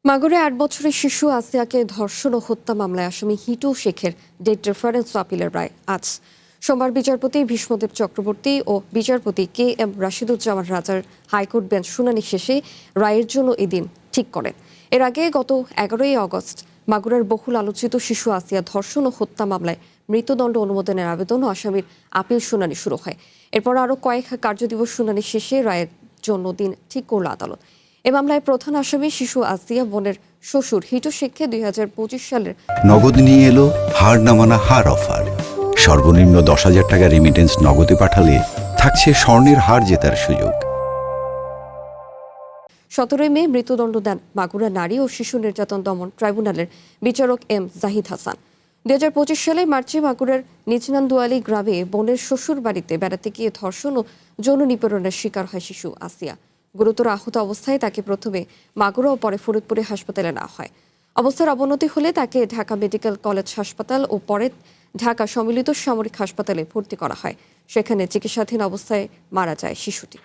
মাগুরে ৮ বছরের শিশু আসিয়াকে ধর্ষণ ও হত্যা মামলায় আসামি হিটু শেখের ডেট রেফারেন্স আপিলের রায় আজ। সোমবার বিচারপতি ভীষ্মদেব চক্রবর্তী ও বিচারপতি কে এম রাশিদুজ্জামান রাজার হাইকোর্ট বেঞ্চ শুনানি শেষে রায়ের জন্য এদিন ঠিক করেন। এর আগে গত ১১ই আগস্ট মাগুরার বহুল আলোচিত শিশু আসিয়া ধর্ষণ ও হত্যা মামলায় মৃত্যুদণ্ড অনুমোদনের আবেদন ও আসামির আপিল শুনানি শুরু হয়। এরপর আরও কয়েক কার্যদিবস শুনানি শেষে রায়ের জন্য দিন ঠিক করল আদালত। এ মামলায় প্রধান আসামি শিশু আসিয়া বোনের শ্বশুর হিটু শেখকে ২০২৫ সালের নগদ নিয়ে এলো হার না মানা হার অফার। সর্বনিম্ন ১০,০০০ টাকা রেমিটেন্স নগদে পাঠালে থাকছে স্বর্ণের হার জেতার সুযোগ। ১৭ মে মৃত্যুদণ্ড দেন মাগুরা নারী ও শিশু নির্যাতন দমন ট্রাইব্যুনালের বিচারক এম জাহিদ হাসান। ২০২৫ সালে মার্চে মাগুরার নিজনান্দুয়ালি গ্রামে বোনের শ্বশুর বাড়িতে বেড়াতে গিয়ে ধর্ষণ ও যৌন নিপীড়নের শিকার হয় শিশু আসিয়া। গুরুতর আহত অবস্থায় তাকে প্রথমে মাগুরা ও পরে ফরিদপুরে হাসপাতালে নেওয়া হয়। অবস্থার অবনতি হলে তাকে ঢাকা মেডিকেল কলেজ হাসপাতাল ও পরে ঢাকা সম্মিলিত সামরিক হাসপাতালে ভর্তি করা হয়। সেখানে চিকিৎসাধীন অবস্থায় মারা যায় শিশুটি।